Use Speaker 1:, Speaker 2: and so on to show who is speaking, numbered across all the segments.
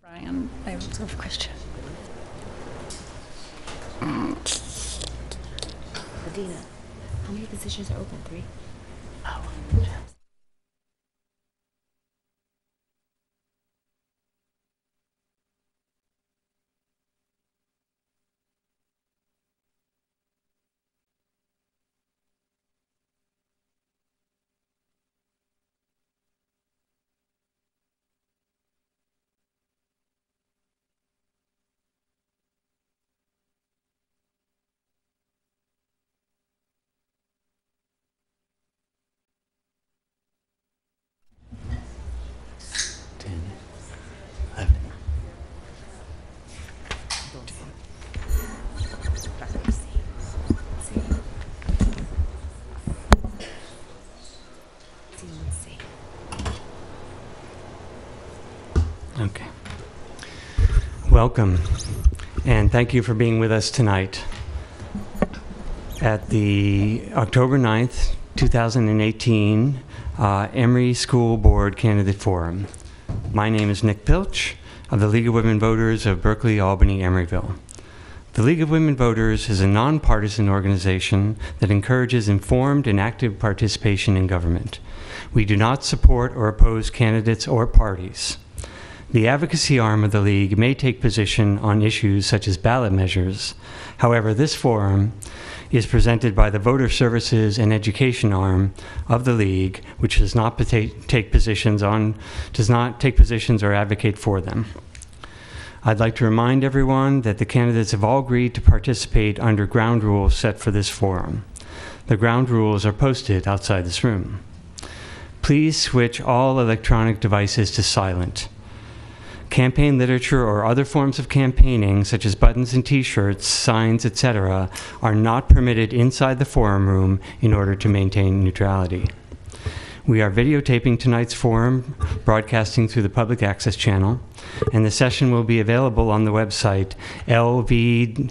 Speaker 1: Brian, I have a question.
Speaker 2: Medina, how many positions are open? 3?
Speaker 1: Oh,
Speaker 3: Okay. Welcome, and thank you for being with us tonight at the October 9th, 2018 Emory School Board Candidate Forum. My name is Nick Pilch of the League of Women Voters of Berkeley, Albany, Emeryville. The League of Women Voters is a nonpartisan organization that encourages informed and active participation in government. We do not support or oppose candidates or parties. The advocacy arm of the League may take position on issues such as ballot measures. However, this forum is presented by the Voter Services and Education arm of the League, which does not take positions or advocate for them. I'd like to remind everyone that the candidates have all agreed to participate under ground rules set for this forum. The ground rules are posted outside this room. Please switch all electronic devices to silent. Campaign literature or other forms of campaigning, such as buttons and t-shirts, signs, etc., are not permitted inside the forum room in order to maintain neutrality. We are videotaping tonight's forum, broadcasting through the public access channel, and the session will be available on the website lwvbae.org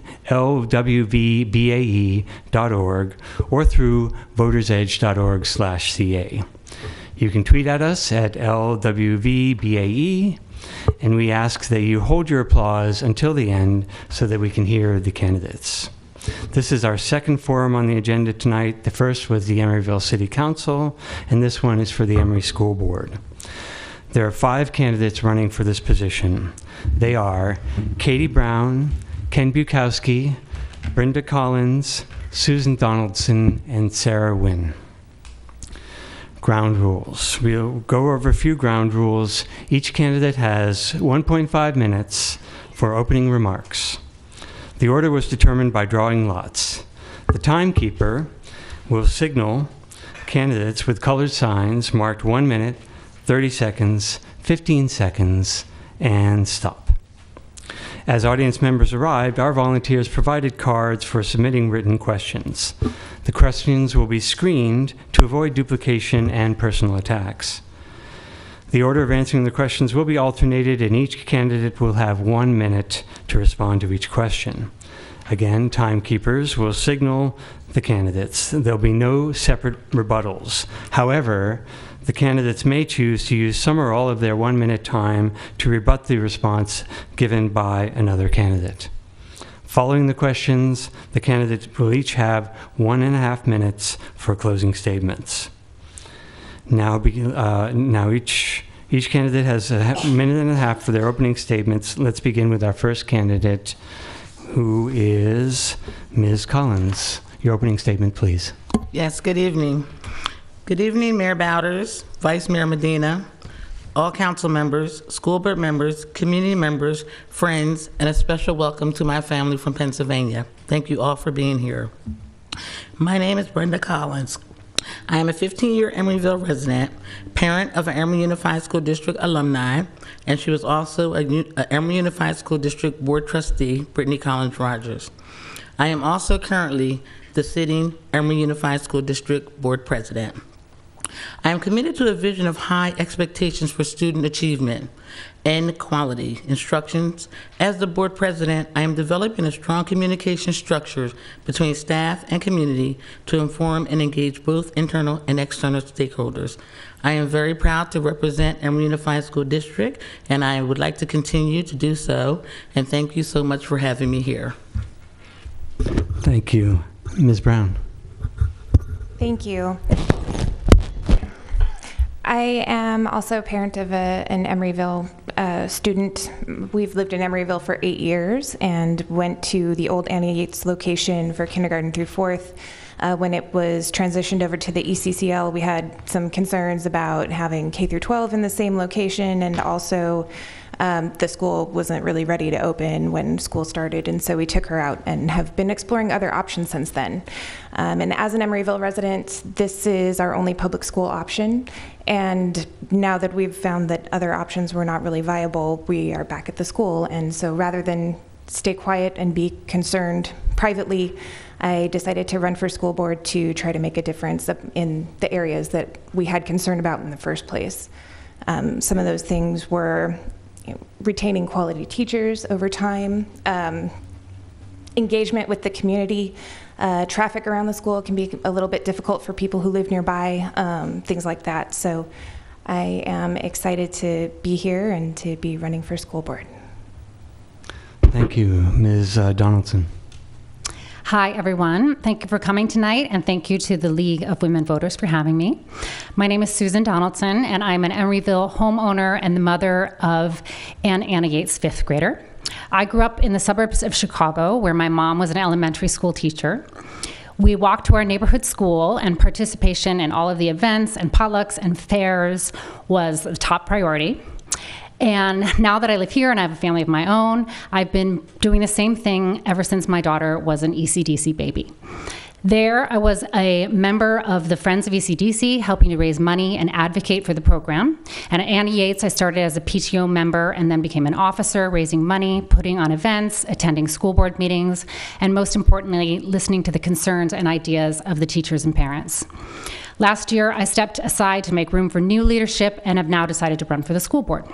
Speaker 3: or through votersedge.org/ca. You can tweet at us at lwvbae, and we ask that you hold your applause until the end so that we can hear the candidates. This is our second forum on the agenda tonight. The first was the Emeryville City Council, and this one is for the Emory School Board. There are 5 candidates running for this position. They are Katie Brown, Ken Bukowski, Brenda Collins, Susan Donaldson, and Sarah Wynn. Ground rules. We'll go over a few ground rules. Each candidate has 1.5 minutes for opening remarks. The order was determined by drawing lots. The timekeeper will signal candidates with colored signs marked 1 minute, 30 seconds, 15 seconds, and stop. As audience members arrived, our volunteers provided cards for submitting written questions. The questions will be screened to avoid duplication and personal attacks. The order of answering the questions will be alternated, and each candidate will have 1 minute to respond to each question. Again, timekeepers will signal the candidates. There'll be no separate rebuttals. However, the candidates may choose to use some or all of their 1 minute time to rebut the response given by another candidate. Following the questions, the candidates will each have 1.5 minutes for closing statements. Now each candidate has a minute and a half for their opening statements. Let's begin with our first candidate, who is Ms. Collins. Your opening statement, please.
Speaker 4: Yes, good evening. Good evening, Mayor Bowders, Vice Mayor Medina, all council members, school board members, community members, friends, and a special welcome to my family from Pennsylvania. Thank you all for being here. My name is Brenda Collins. I am a 15-year Emeryville resident, parent of an Emory Unified School District alumni, and she was also a Emory Unified School District Board Trustee, Brittany Collins Rogers. I am also currently the sitting Emory Unified School District Board President. I am committed to a vision of high expectations for student achievement and quality instructions. As the board president, I am developing a strong communication structure between staff and community to inform and engage both internal and external stakeholders. I am very proud to represent Emory Unified School District, and I would like to continue to do so. And thank you so much for having me here.
Speaker 3: Thank you. Ms. Brown.
Speaker 5: Thank you. I am also a parent of an Emeryville student. We've lived in Emeryville for 8 years and went to the old Annie Yates location for kindergarten through 4th. When it was transitioned over to the ECCL, we had some concerns about having K through 12 in the same location, and also the school wasn't really ready to open when school started, and so we took her out and have been exploring other options since then. And as an Emeryville resident, this is our only public school option, and now that we've found that other options were not really viable, we are back at the school. And so rather than stay quiet and be concerned privately, I decided to run for school board to try to make a difference in the areas that we had concern about in the first place. Some of those things were retaining quality teachers over time, engagement with the community. Traffic around the school can be a little bit difficult for people who live nearby, things like that. So I am excited to be here and to be running for school board.
Speaker 3: Thank you. Ms. Donaldson.
Speaker 6: Hi, everyone. Thank you for coming tonight, and thank you to the League of Women Voters for having me. My name is Susan Donaldson, and I'm an Emeryville homeowner and the mother of Anna Yates' 5th grader. I grew up in the suburbs of Chicago, where my mom was an elementary school teacher. We walked to our neighborhood school, and participation in all of the events and potlucks and fairs was the top priority. And now that I live here and I have a family of my own, I've been doing the same thing ever since my daughter was an ECDC baby. There, I was a member of the Friends of ECDC, helping to raise money and advocate for the program. And at Annie Yates, I started as a PTO member and then became an officer, raising money, putting on events, attending school board meetings, and most importantly, listening to the concerns and ideas of the teachers and parents. Last year, I stepped aside to make room for new leadership and have now decided to run for the school board.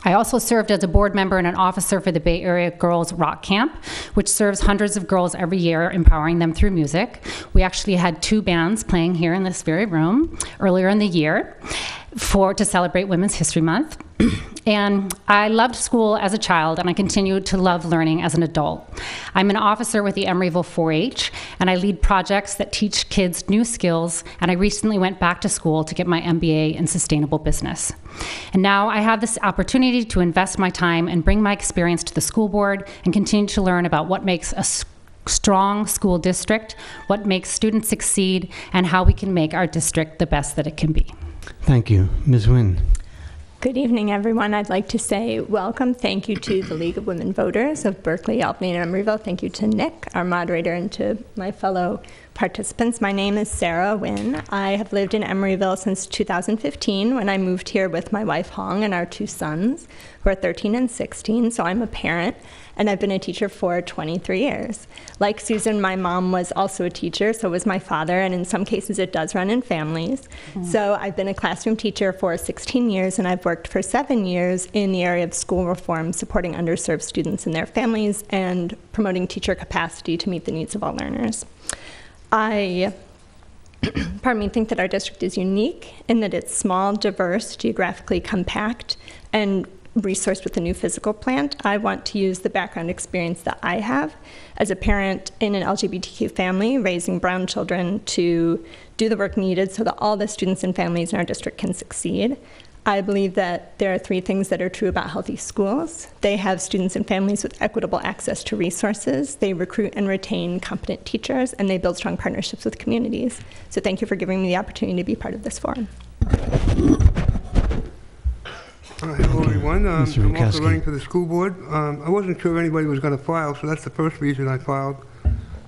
Speaker 6: I also served as a board member and an officer for the Bay Area Girls Rock Camp, which serves hundreds of girls every year, empowering them through music. We actually had 2 bands playing here in this very room earlier in the year to celebrate Women's History Month. And I loved school as a child, and I continue to love learning as an adult. I'm an officer with the Emeryville 4-H, and I lead projects that teach kids new skills, and I recently went back to school to get my MBA in sustainable business. And now I have this opportunity to invest my time and bring my experience to the school board and continue to learn about what makes a strong school district, what makes students succeed, and how we can make our district the best that it can be.
Speaker 3: Thank you. Ms. Nguyen.
Speaker 7: Good evening, everyone. I'd like to say welcome. Thank you to the League of Women Voters of Berkeley, Albany, and Emeryville. Thank you to Nick, our moderator, and to my fellow participants. My name is Sarah Nguyen. I have lived in Emeryville since 2015 when I moved here with my wife Hong and our 2 sons, who are 13 and 16, so I'm a parent, and I've been a teacher for 23 years. Like Susan, my mom was also a teacher, so was my father, and in some cases it does run in families. So I've been a classroom teacher for 16 years, and I've worked for 7 years in the area of school reform, supporting underserved students and their families, and promoting teacher capacity to meet the needs of all learners. I think that our district is unique in that it's small, diverse, geographically compact, and resourced with a new physical plant. I want to use the background experience that I have as a parent in an LGBTQ family, raising brown children, to do the work needed so that all the students and families in our district can succeed. I believe that there are 3 things that are true about healthy schools. They have students and families with equitable access to resources, they recruit and retain competent teachers, and they build strong partnerships with communities. So thank you for giving me the opportunity to be part of this forum.
Speaker 8: Hello, everyone. I'm also
Speaker 3: Rukowski.
Speaker 8: running for the school board. I wasn't sure if anybody was going to file, so that's the first reason I filed.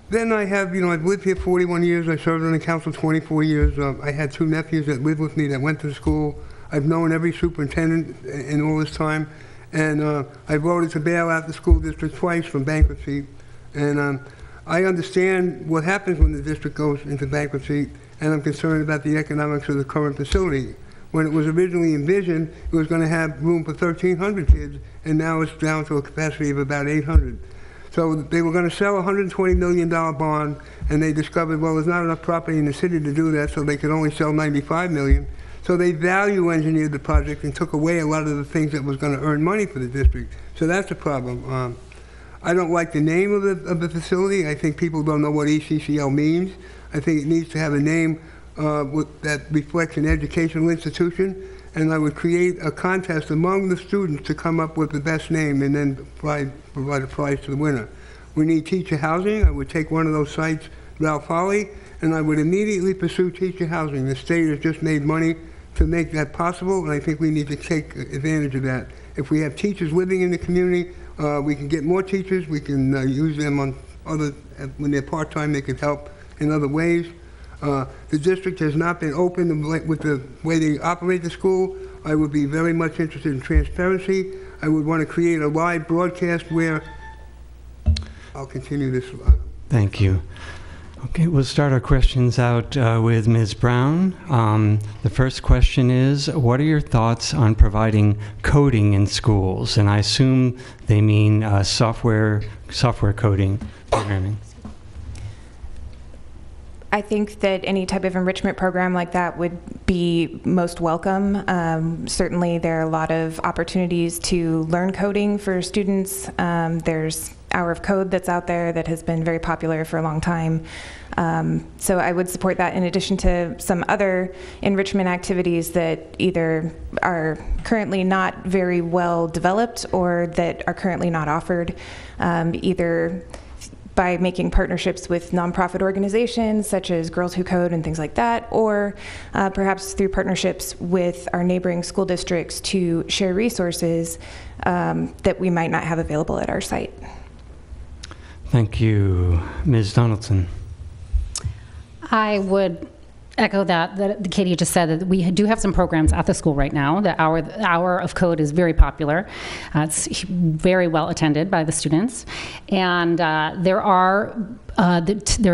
Speaker 8: Then I have, I've lived here 41 years. I served on the council 24 years. I had 2 nephews that lived with me that went to school. I've known every superintendent in all this time, and I voted to bail out the school district twice from bankruptcy. And I understand what happens when the district goes into bankruptcy, and I'm concerned about the economics of the current facility. When it was originally envisioned, it was going to have room for 1,300 kids, and now it's down to a capacity of about 800. So they were going to sell a $120 million bond, and they discovered, well, there's not enough property in the city to do that, so they could only sell $95 million. So they value engineered the project and took away a lot of the things that was going to earn money for the district. So that's a problem. I don't like the name of the facility. I think people don't know what ECCL means. I think it needs to have a name that reflects an educational institution, and I would create a contest among the students to come up with the best name and then provide a prize to the winner. We need teacher housing. I would take one of those sites, Ralph Folly, and I would immediately pursue teacher housing. The state has just made money to make that possible, and I think we need to take advantage of that. If we have teachers living in the community, we can get more teachers. We can use them on when they're part-time, they can help in other ways. The district has not been open with the way they operate the school. I would be very much interested in transparency. I would want to create a live broadcast where I'll continue this.
Speaker 3: Thank you. Okay, we'll start our questions out with Ms. Brown. The first question is, what are your thoughts on providing coding in schools? And I assume they mean software coding, programming.
Speaker 5: I think that any type of enrichment program like that would be most welcome. Certainly there are a lot of opportunities to learn coding for students. There's Hour of Code that's out there that has been very popular for a long time. So I would support that in addition to some other enrichment activities that either are currently not very well developed or that are currently not offered, either by making partnerships with nonprofit organizations such as Girls Who Code and things like that, or perhaps through partnerships with our neighboring school districts to share resources that we might not have available at our site.
Speaker 3: Thank you. Ms. Donaldson.
Speaker 6: I would echo that Katie just said, that we do have some programs at the school right now. The Hour of Code is very popular. It's very well attended by the students. And there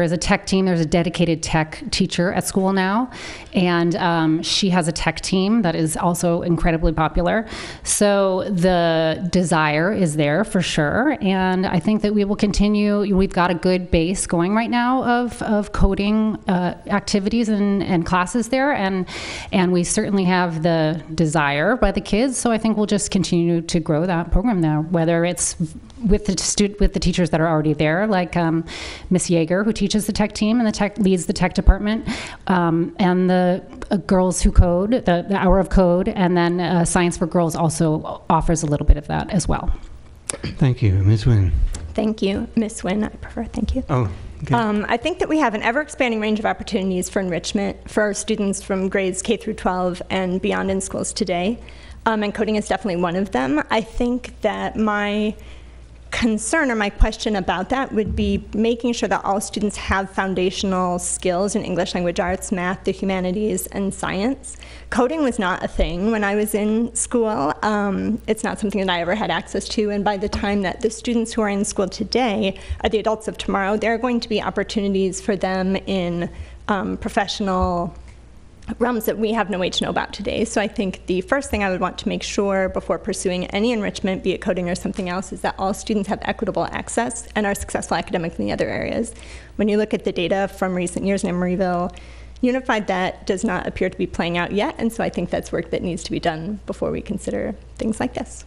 Speaker 6: is a tech team. There's a dedicated tech teacher at school now. And she has a tech team that is also incredibly popular. So the desire is there for sure. And I think that we will continue. We've got a good base going right now of coding activities and classes there. And we certainly have the desire by the kids. So I think we'll just continue to grow that program now, whether it's with the teachers that are already there, like Miss Yeager, who teaches the tech team and leads the tech department, and the Girls Who Code, the Hour of Code, and then Science for Girls also offers a little bit of that as well.
Speaker 3: Thank you. Ms. Nguyen.
Speaker 7: Thank you. Miss Nguyen, I prefer. Thank you.
Speaker 3: Oh, okay.
Speaker 7: I think that we have an ever-expanding range of opportunities for enrichment for our students from grades K through 12 and beyond in schools today, and coding is definitely one of them. I think that my concern or my question about that would be making sure that all students have foundational skills in English language arts, math, the humanities, and science. Coding was not a thing when I was in school. It's not something that I ever had access to, and by the time that the students who are in school today are the adults of tomorrow, there are going to be opportunities for them in professional realms that we have no way to know about today. So I think the first thing I would want to make sure before pursuing any enrichment, be it coding or something else, is that all students have equitable access and are successful academically in the other areas. When you look at the data from recent years in Emeryville Unified, that does not appear to be playing out yet, and so I think that's work that needs to be done before we consider things like this.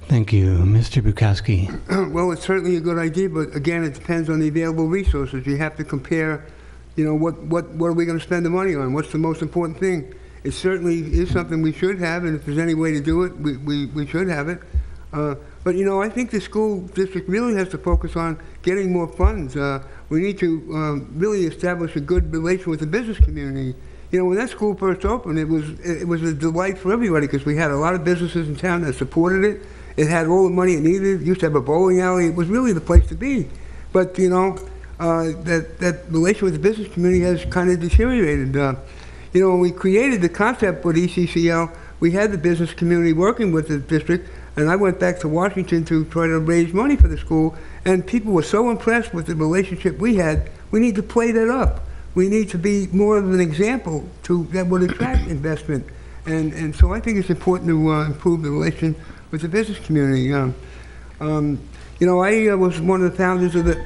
Speaker 3: Thank you. Mr. Bukowski.
Speaker 8: Well, it's certainly a good idea, but again, it depends on the available resources. You have to compare, you know, what are we going to spend the money on? What's the most important thing? It certainly is something we should have, and if there's any way to do it, we should have it. But, you know, I think the school district really has to focus on getting more funds. We need to really establish a good relation with the business community. You know, when that school first opened, it was a delight for everybody because we had a lot of businesses in town that supported it. It had all the money it needed. It used to have a bowling alley. It was really the place to be. But, you know, that relation with the business community has kind of deteriorated. You know, when we created the concept with ECCL, we had the business community working with the district. And I went back to Washington to try to raise money for the school, and people were so impressed with the relationship we had. We need to play that up. We need to be more of an example that would attract investment. And so I think it's important to improve the relation with the business community. I was one of the founders of the...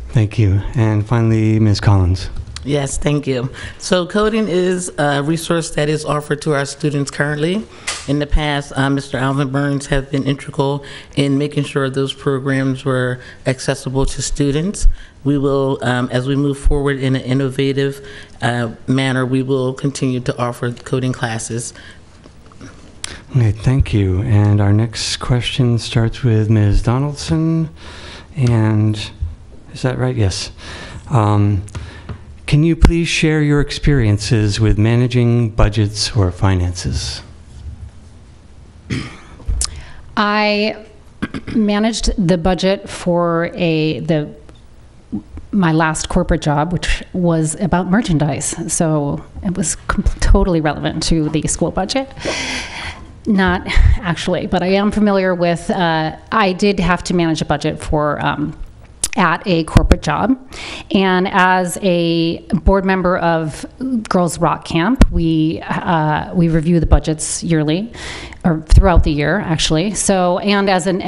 Speaker 3: Thank you. And finally, Ms. Collins.
Speaker 4: Yes, thank you. So coding is a resource that is offered to our students currently. In the past, Mr. Alvin Burns has been integral in making sure those programs were accessible to students. We will, as we move forward in an innovative manner, we will continue to offer coding classes.
Speaker 3: Okay, thank you. And our next question starts with Ms. Donaldson. And is that right? Yes. Can you please share your experiences with managing budgets or finances?
Speaker 6: I managed the budget for my last corporate job, which was about merchandise. So it was totally relevant to the school budget. Not actually, but I am familiar with, I did have to manage a budget for at a corporate job. And as a board member of Girls Rock Camp, we review the budgets yearly, or throughout the year, actually. So, and as an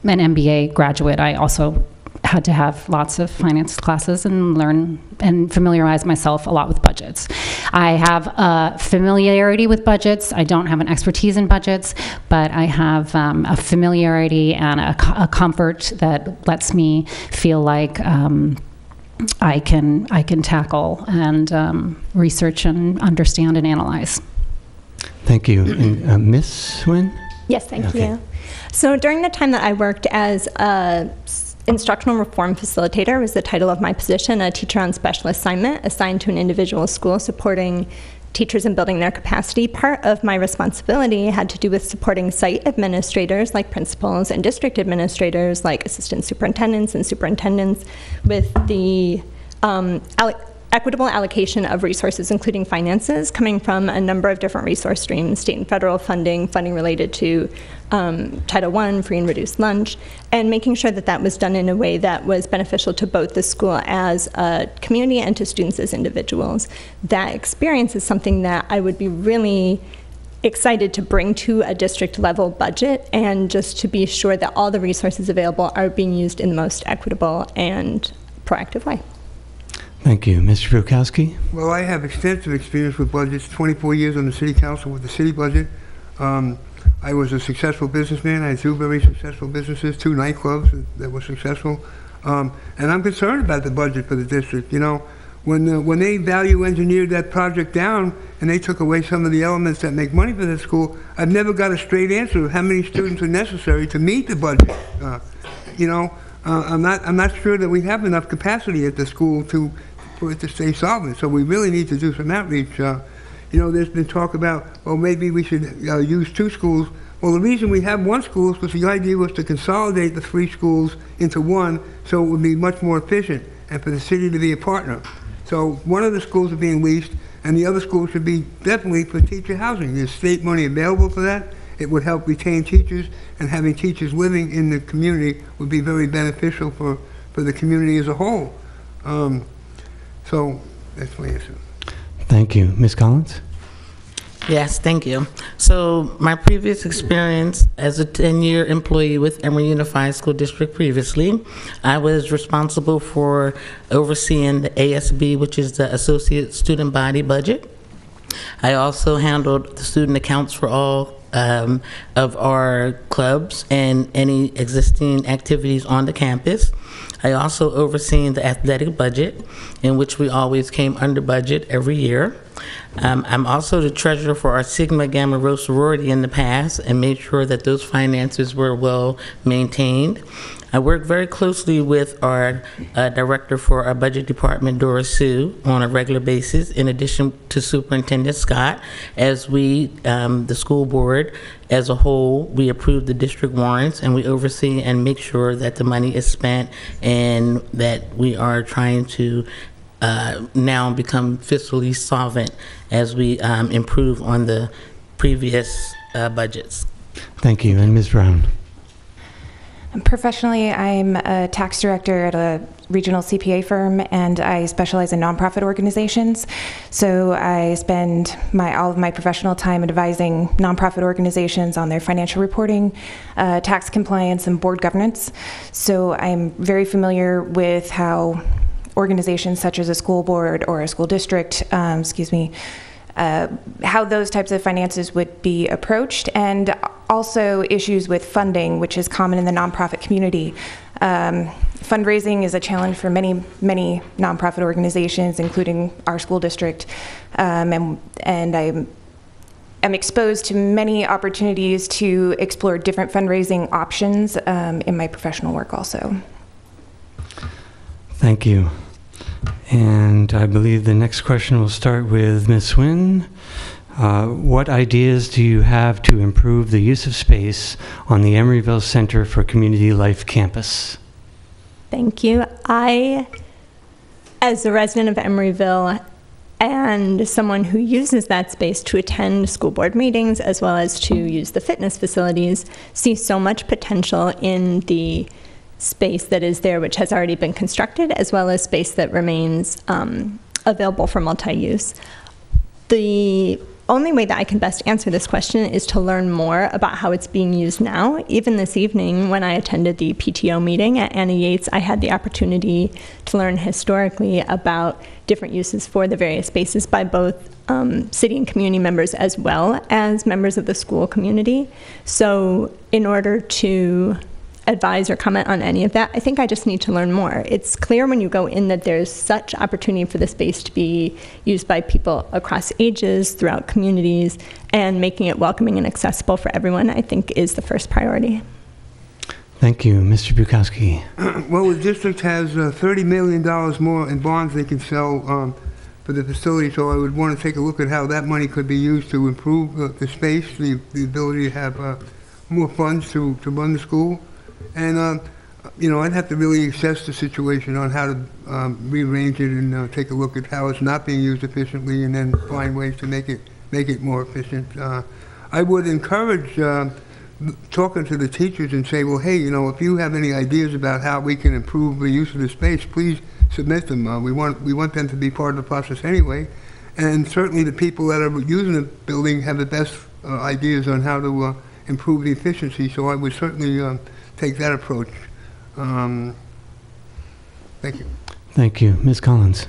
Speaker 6: MBA graduate, I also had to have lots of finance classes and learn and familiarize myself a lot with budgets. I have a familiarity with budgets. I don't have an expertise in budgets, but I have a familiarity and a comfort that lets me feel like I can tackle and research and understand and analyze.
Speaker 3: Thank you. And, Ms. Swin?
Speaker 7: Yes, thank you. So during the time that I worked as a instructional reform facilitator was the title of my position, a teacher on special assignment assigned to an individual school supporting teachers in building their capacity. Part of my responsibility had to do with supporting site administrators like principals and district administrators like assistant superintendents and superintendents with the equitable allocation of resources, including finances, coming from a number of different resource streams, state and federal funding related to Title I, free and reduced lunch, and making sure that that was done in a way that was beneficial to both the school as a community and to students as individuals. That experience is something that I would be really excited to bring to a district level budget, and just to be sure that all the resources available are being used in the most equitable and proactive way.
Speaker 3: Thank you. Mr. Bukowski?
Speaker 8: Well, I have extensive experience with budgets, 24 years on the city council with the city budget. I was a successful businessman. I had 2 very successful businesses, 2 nightclubs that were successful. And I'm concerned about the budget for the district. You know, when they value engineered that project down and they took away some of the elements that make money for the school, I've never got a straight answer of how many students are necessary to meet the budget. I'm not sure that we have enough capacity at the school for it to stay solvent. So we really need to do some outreach. There's been talk about, well, maybe we should use 2 schools. Well, the reason we have 1 school is because the idea was to consolidate the 3 schools into 1 so it would be much more efficient and for the city to be a partner. So one of the schools are being leased and the other school should be definitely for teacher housing. There's state money available for that. It would help retain teachers, and having teachers living in the community would be very beneficial for the community as a whole. So that's my answer.
Speaker 3: Thank you. Ms. Collins?
Speaker 4: Yes, thank you. So my previous experience as a 10-year employee with Emory Unified School District previously, I was responsible for overseeing the ASB, which is the Associate Student Body Budget. I also handled the student accounts for all of our clubs and any existing activities on the campus. I also overseen the athletic budget, in which we always came under budget every year. I'm also the treasurer for our Sigma Gamma Rho sorority in the past and made sure that those finances were well maintained. I work very closely with our director for our budget department, Doris Sue, on a regular basis, in addition to Superintendent Scott, as we, the school board as a whole, we approve the district warrants and we oversee and make sure that the money is spent and that we are trying to now become fiscally solvent as we improve on the previous budgets.
Speaker 3: Thank you. And Ms. Brown?
Speaker 5: Professionally, I'm a tax director at a regional CPA firm, and I specialize in nonprofit organizations. So I spend all of my professional time advising nonprofit organizations on their financial reporting, tax compliance, and board governance. So I'm very familiar with how organizations such as a school board or a school district, how those types of finances would be approached, and also issues with funding, which is common in the nonprofit community. Fundraising is a challenge for many, many nonprofit organizations, including our school district, and I'm exposed to many opportunities to explore different fundraising options in my professional work also.
Speaker 3: Thank you. And I believe the next question will start with Ms. Swin. What ideas do you have to improve the use of space on the Emeryville Center for Community Life campus?
Speaker 7: Thank you. I, as a resident of Emeryville and someone who uses that space to attend school board meetings as well as to use the fitness facilities, see so much potential in the space that is there, which has already been constructed, as well as space that remains available for multi-use. The only way that I can best answer this question is to learn more about how it's being used now. Even this evening, when I attended the PTO meeting at Annie Yates, I had the opportunity to learn historically about different uses for the various spaces by both city and community members as well as members of the school community. So in order to advise or comment on any of that, I think I just need to learn more. It's clear when you go in that there's such opportunity for the space to be used by people across ages, throughout communities, and making it welcoming and accessible for everyone, I think, is the first priority.
Speaker 3: Thank you. Mr. Bukowski.
Speaker 8: Well, the district has $30 million more in bonds they can sell for the facility, so I would want to take a look at how that money could be used to improve the space, the ability to have more funds to run the school. And, I'd have to really assess the situation on how to rearrange it and take a look at how it's not being used efficiently and then find ways to make it more efficient. I would encourage talking to the teachers and say, well, hey, if you have any ideas about how we can improve the use of the space, please submit them. We want them to be part of the process anyway. And certainly the people that are using the building have the best ideas on how to improve the efficiency, so I would certainly take that approach. Thank you.
Speaker 3: Thank you. Ms. Collins.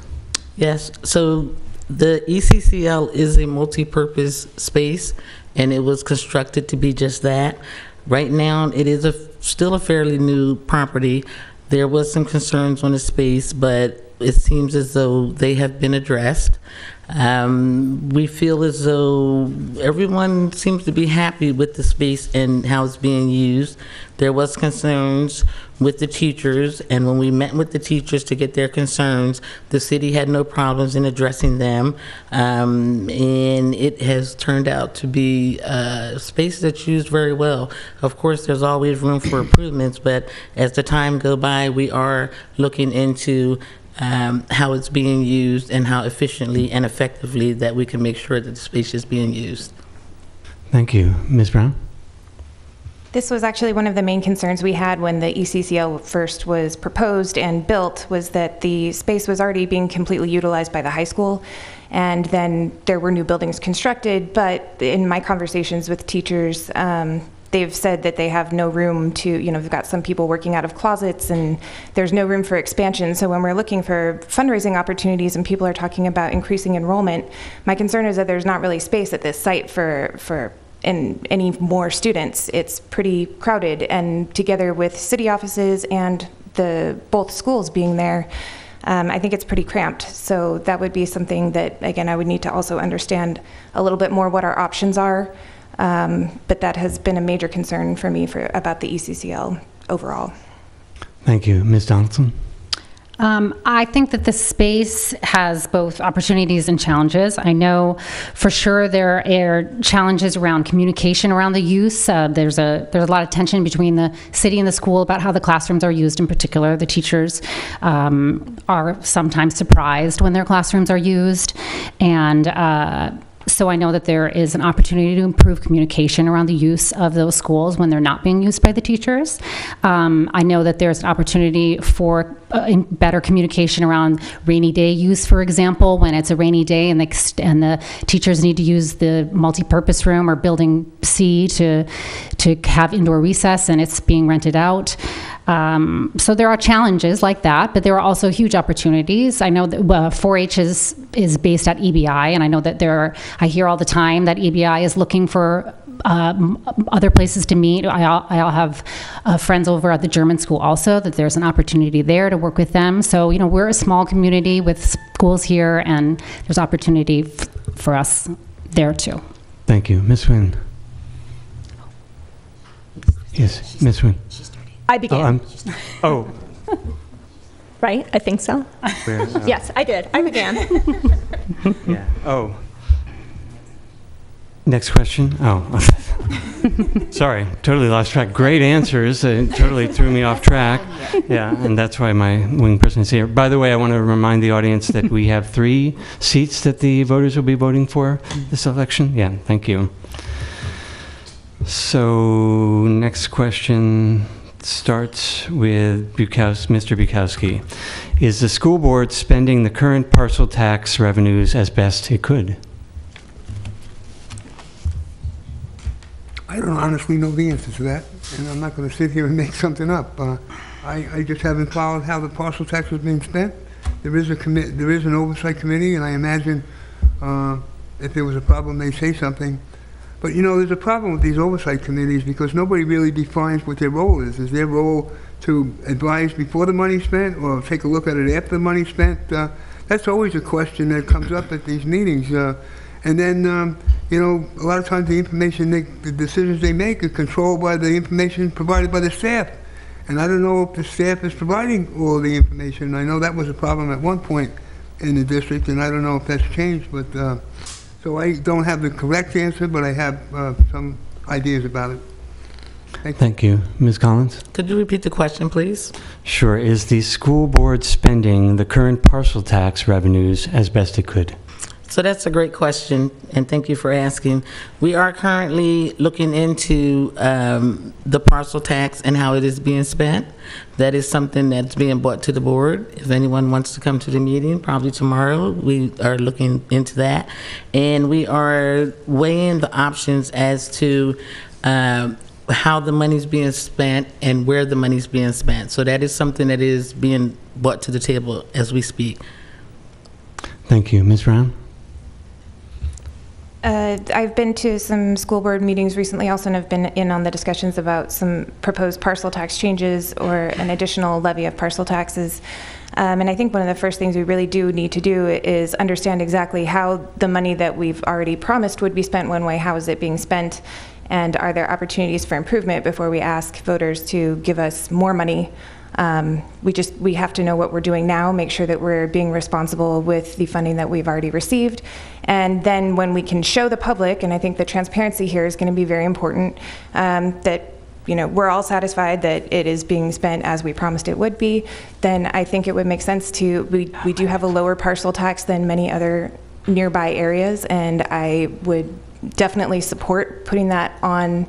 Speaker 4: Yes, so the ECCL is a multi-purpose space, and it was constructed to be just that. Right now, it is still a fairly new property. There was some concerns on the space, but it seems as though they have been addressed. We feel as though everyone seems to be happy with the space and how it's being used. There was concerns with the teachers, and when we met with the teachers to get their concerns, the city had no problems in addressing them, and it has turned out to be a space that's used very well. Of course, there's always room for improvements, but as the time goes by, we are looking into how it's being used and how efficiently and effectively that we can make sure that the space is being used.
Speaker 3: Thank you. Ms. Brown?
Speaker 5: This was actually one of the main concerns we had when the ECCL first was proposed and built, was that the space was already being completely utilized by the high school, and then there were new buildings constructed, but in my conversations with teachers, they've said that they have no room to, they've got some people working out of closets and there's no room for expansion. So when we're looking for fundraising opportunities and people are talking about increasing enrollment, my concern is that there's not really space at this site for any more students. It's pretty crowded, and together with city offices and both schools being there, I think it's pretty cramped. So that would be something that, again, I would need to also understand a little bit more what our options are. But that has been a major concern for me about the ECCL overall.
Speaker 3: Thank you. Ms. Donaldson?
Speaker 6: I think that the space has both opportunities and challenges. I know for sure there are challenges around communication around the use. There's a lot of tension between the city and the school about how the classrooms are used. In particular, the teachers are sometimes surprised when their classrooms are used, and So I know that there is an opportunity to improve communication around the use of those schools when they're not being used by the teachers. I know that there's an opportunity for better communication around rainy day use, for example, when it's a rainy day and the teachers need to use the multi-purpose room or building C to have indoor recess and it's being rented out. So there are challenges like that, but there are also huge opportunities. I know that 4-H is based at EBI, and I know that I hear all the time that EBI is looking for other places to meet. I'll have friends over at the German school also, that there's an opportunity there to work with them. So, we're a small community with schools here, and there's opportunity for us there too.
Speaker 3: Thank you. Ms. Nguyen. Yes, Ms. Nguyen.
Speaker 7: I began.
Speaker 3: Oh.
Speaker 7: Right? I think so.
Speaker 3: Where,
Speaker 7: Yes, I did. I began.
Speaker 3: Yeah. Oh. Next question. Oh. Sorry, totally lost track. Great answers. It totally threw me off track. Yeah, and that's why my wing person is here. By the way, I want to remind the audience that we have 3 seats that the voters will be voting for this election. Yeah, thank you. So, next question starts with Mr. Bukowski. Is the school board spending the current parcel tax revenues as best it could?
Speaker 8: I don't honestly know the answer to that, and I'm not going to sit here and make something up. I just haven't followed how the parcel tax was being spent. There is an oversight committee, and I imagine if there was a problem, they'd say something. But there's a problem with these oversight committees because nobody really defines what their role is. Is their role to advise before the money's spent or take a look at it after the money's spent? That's always a question that comes up at these meetings. And then, a lot of times the the decisions they make are controlled by the information provided by the staff. And I don't know if the staff is providing all the information. I know that was a problem at one point in the district, and I don't know if that's changed. But so I don't have the correct answer, but I have some ideas about it.
Speaker 3: Thank you. Ms. Collins?
Speaker 4: Could you repeat the question, please?
Speaker 3: Sure. Is the school board spending the current parcel tax revenues as best it could?
Speaker 4: So that's a great question, and thank you for asking. We are currently looking into the parcel tax and how it is being spent. That is something that's being brought to the board. If anyone wants to come to the meeting, probably tomorrow, we are looking into that. And we are weighing the options as to how the money's being spent and where the money's being spent. So that is something that is being brought to the table as we speak.
Speaker 3: Thank you. Ms. Brown?
Speaker 5: I've been to some school board meetings recently also, and have been in on the discussions about some proposed parcel tax changes or an additional levy of parcel taxes. And I think one of the first things we really do need to do is understand exactly how the money that we've already promised would be spent one way, how is it being spent, and are there opportunities for improvement before we ask voters to give us more money. We have to know what we're doing now, make sure that we're being responsible with the funding that we've already received. And then when we can show the public, and I think the transparency here is going to be very important, that we're all satisfied that it is being spent as we promised it would be, then I think it would make sense we do have a lower parcel tax than many other nearby areas, and I would definitely support putting that on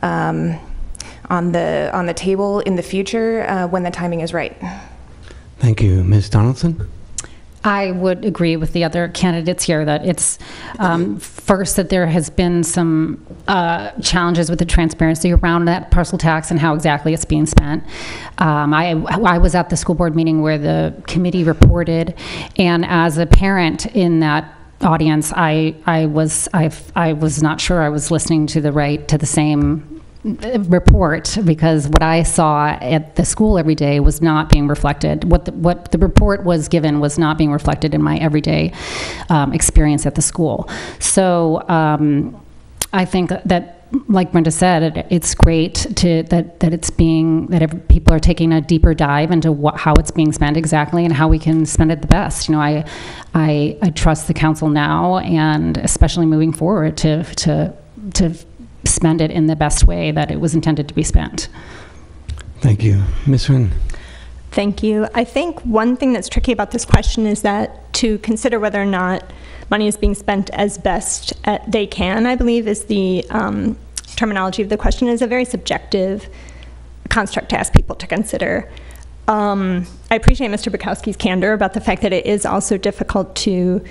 Speaker 5: the table in the future when the timing is right.
Speaker 3: Thank you. Ms. Donaldson?
Speaker 6: I would agree with the other candidates here that it's first that there has been some challenges with the transparency around that parcel tax and how exactly it's being spent. I was at the school board meeting where the committee reported, and as a parent in that audience, I was not sure I was listening to the same report, because what I saw at the school every day was not being reflected. What the report was given was not being reflected in my everyday experience at the school. So I think that, like Brenda said, it's great that people are taking a deeper dive into how it's being spent exactly and how we can spend it the best. I trust the council now, and especially moving forward, to spend it in the best way that it was intended to be spent.
Speaker 3: Thank you. Ms. Nguyen?
Speaker 7: Thank you. I think one thing that's tricky about this question is that to consider whether or not money is being spent as best they can, I believe, is the terminology of the question, is a very subjective construct to ask people to consider. I appreciate Mr. Bukowski's candor about the fact that it is also difficult to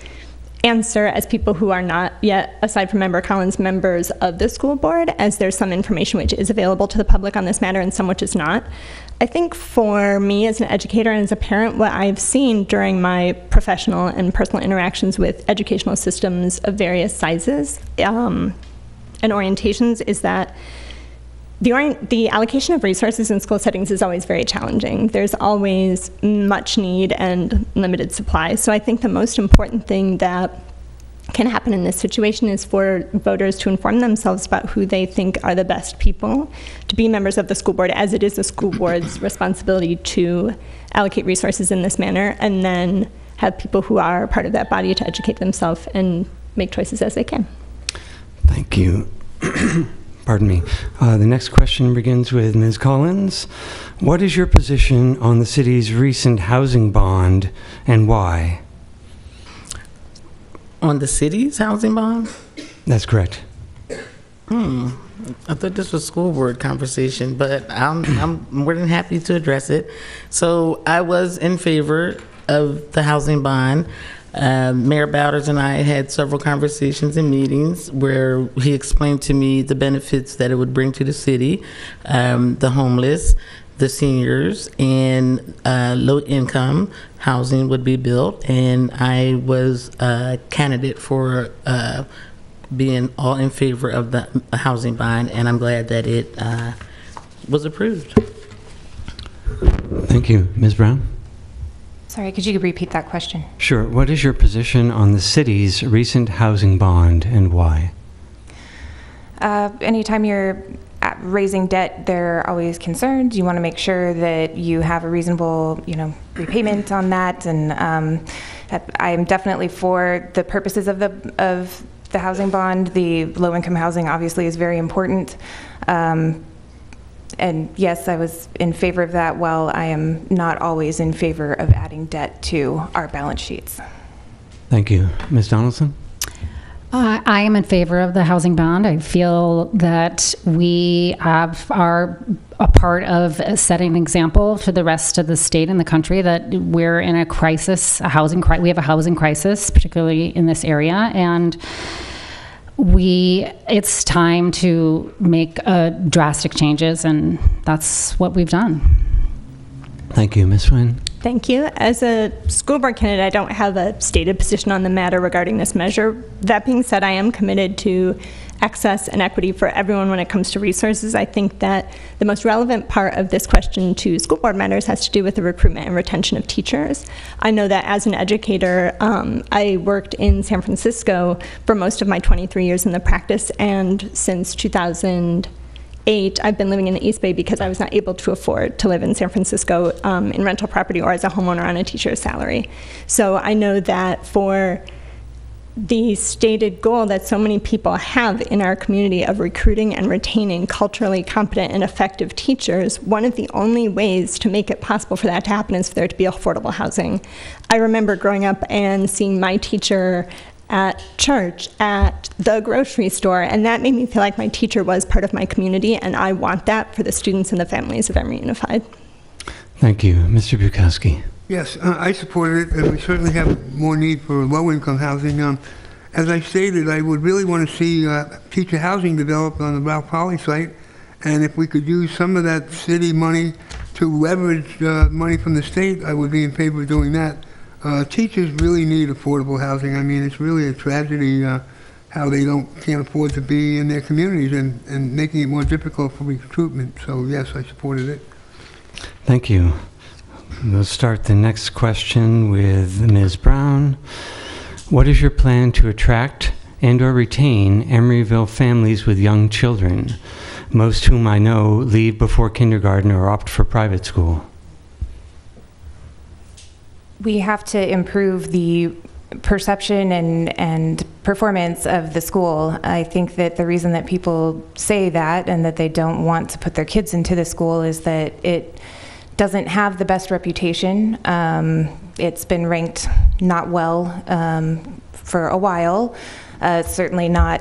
Speaker 7: answer as people who are not yet, aside from Member Collins, members of the school board, as there's some information which is available to the public on this matter and some which is not. I think for me as an educator and as a parent, what I've seen during my professional and personal interactions with educational systems of various sizes and orientations is that the allocation of resources in school settings is always very challenging. There's always much need and limited supply. So I think the most important thing that can happen in this situation is for voters to inform themselves about who they think are the best people to be members of the school board, as it is the school board's responsibility to allocate resources in this manner, and then have people who are part of that body to educate themselves and make choices as they can.
Speaker 3: Thank you. Pardon me. The next question begins with Ms. Collins. What is your position on the city's recent housing bond and why?
Speaker 4: On the city's housing bond?
Speaker 3: That's correct.
Speaker 4: I thought this was school board conversation, but I'm more than happy to address it. So I was in favor of the housing bond. Mayor Bowders and I had several conversations and meetings where he explained to me the benefits that it would bring to the city, the homeless, the seniors, and low-income housing would be built. And I was a candidate for being all in favor of the housing bond, and I'm glad that it was approved.
Speaker 3: Thank you. Ms. Brown?
Speaker 5: Sorry, could you repeat that question?
Speaker 3: Sure. What is your position on the city's recent housing bond and why?
Speaker 5: Anytime you're raising debt, there are always concerns. You want to make sure that you have a reasonable, repayment on that. And I am definitely for the purposes of the housing bond. The low-income housing obviously is very important. And yes, I was in favor of that, while I am not always in favor of adding debt to our balance sheets.
Speaker 3: Thank you. Ms. Donaldson?
Speaker 6: I am in favor of the housing bond. I feel that we are a part of setting an example to the rest of the state and the country that we're in a crisis, we have a housing crisis, particularly in this area, and it's time to make drastic changes, and that's what we've done.
Speaker 3: Thank you. Ms. Wynn?
Speaker 7: Thank you. As a school board candidate, I don't have a stated position on the matter regarding this measure. That being said, I am committed to access and equity for everyone when it comes to resources. I think that the most relevant part of this question to school board matters has to do with the recruitment and retention of teachers. I know that as an educator, I worked in San Francisco for most of my 23 years in the practice, and since 2008, I've been living in the East Bay because I was not able to afford to live in San Francisco in rental property or as a homeowner on a teacher's salary. So I know that for the stated goal that so many people have in our community of recruiting and retaining culturally competent and effective teachers, one of the only ways to make it possible for that to happen is for there to be affordable housing. I remember growing up and seeing my teacher at church, at the grocery store, and that made me feel like my teacher was part of my community, and I want that for the students and the families of Emory Unified.
Speaker 3: Thank you. Mr. Bukowski?
Speaker 8: Yes, I supported it, and we certainly have more need for low-income housing. As I stated, I would really want to see teacher housing developed on the Ralph Poly site, and if we could use some of that city money to leverage money from the state, I would be in favor of doing that. Teachers really need affordable housing. I mean, it's really a tragedy how they can't afford to be in their communities and making it more difficult for recruitment. So yes, I supported it.
Speaker 3: Thank you. We'll start the next question with Ms. Brown. What is your plan to attract and/or retain Emeryville families with young children, most whom I know leave before kindergarten or opt for private school?
Speaker 5: We have to improve the perception and performance of the school. I think that the reason that people say that and that they don't want to put their kids into the school is that it doesn't have the best reputation. It's been ranked not well for a while. Certainly not